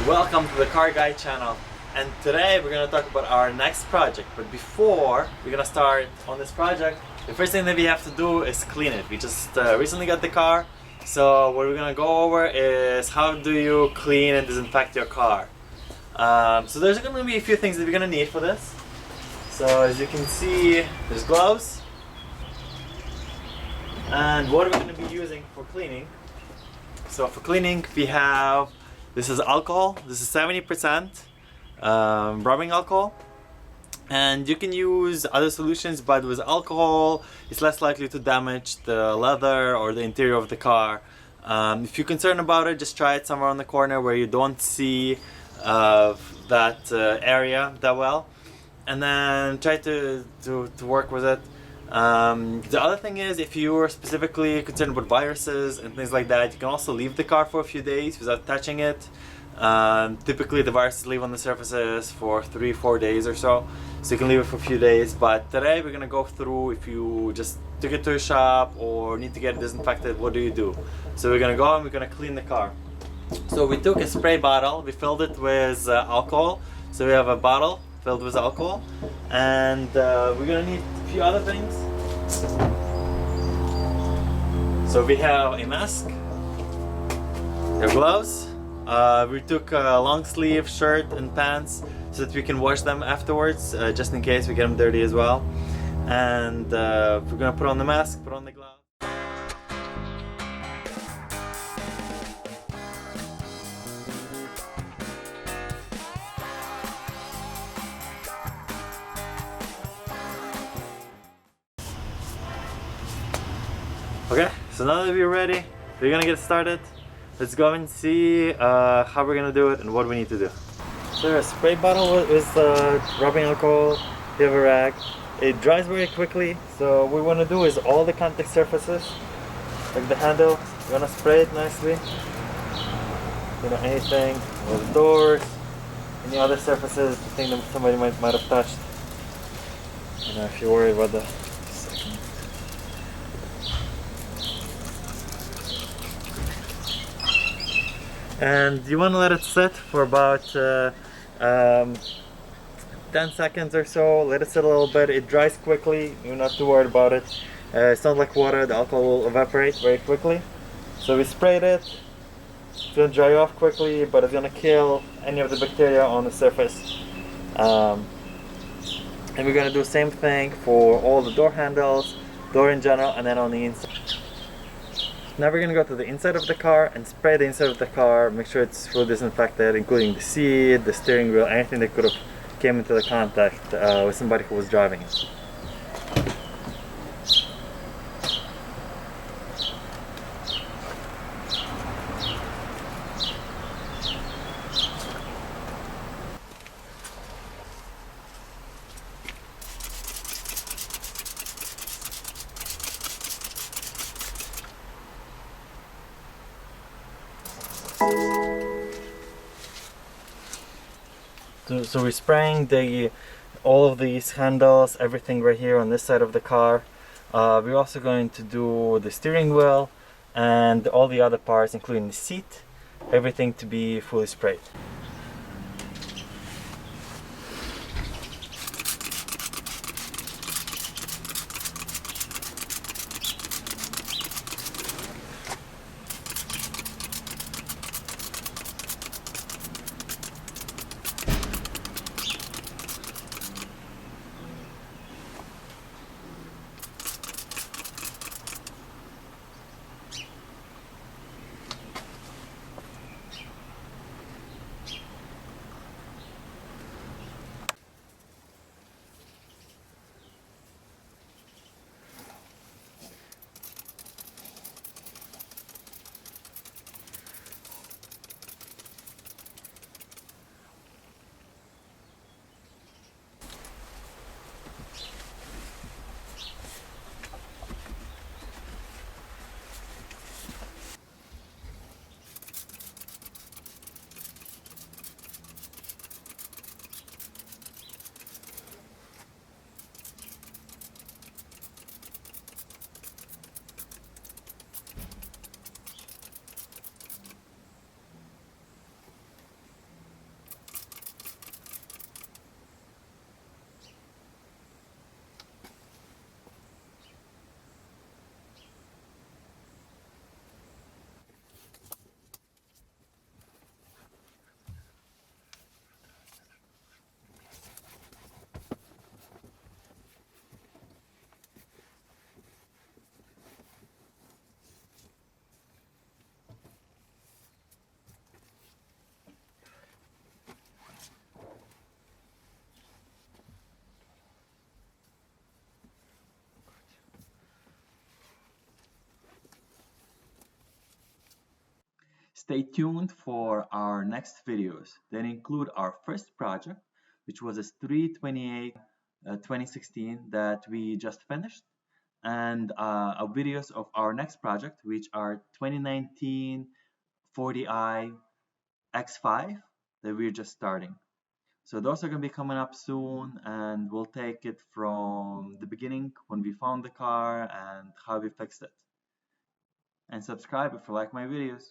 Welcome to the Car Guy channel, and today we're going to talk about our next project. But before we're going to start on this project, the first thing that we have to do is clean it. We just recently got the car, so what we're going to go over is how do you clean and disinfect your car. So there's going to be a few things that we're going to need for this. So as you can see, there's gloves, and what we're going to be using for cleaning. So for cleaning we have, this is alcohol. This is 70% rubbing alcohol, and you can use other solutions, but with alcohol it's less likely to damage the leather or the interior of the car. If you're concerned about it, just try it somewhere on the corner where you don't see that area that well, and then try to work with it. The other thing is, if you are specifically concerned about viruses and things like that, you can also leave the car for a few days without touching it. Typically the viruses live on the surfaces for 3-4 days or so you can leave it for a few days. But today we're gonna go through, if you just took it to a shop or need to get it disinfected, what do you do? So we're gonna go and we're gonna clean the car. So we took a spray bottle, we filled it with alcohol. So we have a bottle filled with alcohol, and we're gonna need a few other things. So we have a mask, we have gloves, we took a long sleeve shirt and pants so that we can wash them afterwards, just in case we get them dirty as well. And we're gonna put on the mask, put on the gloves. Okay, so now that we're ready, we're gonna get started. Let's go and see how we're gonna do it and what we need to do. So there's a spray bottle with rubbing alcohol. We have a rag. It dries very quickly, so what we want to do is all the contact surfaces, like the handle, we're gonna spray it nicely. You know, anything, or the doors, any other surfaces, the thing that somebody might have touched. You know, if you're worried about the and you want to let it sit for about 10 seconds or so. Let it sit a little bit. It dries quickly, you're not too worried about it. It's not like water, the alcohol will evaporate very quickly. So we sprayed it. It's going to dry off quickly, but it's going to kill any of the bacteria on the surface. And we're going to do the same thing for all the door handles, door in general, and then on the inside. Now we're gonna go to the inside of the car and spray the inside of the car, make sure it's fully disinfected, including the seat, the steering wheel, anything that could have came into the contact with somebody who was driving it. So we're spraying all of these handles, everything right here on this side of the car. We're also going to do the steering wheel and all the other parts, including the seat, everything to be fully sprayed. Stay tuned for our next videos that include our first project, which was a 328 2016 that we just finished, and videos of our next project, which are 2019 40i X5 that we're just starting. So those are going to be coming up soon, and we'll take it from the beginning when we found the car and how we fixed it. And subscribe if you like my videos.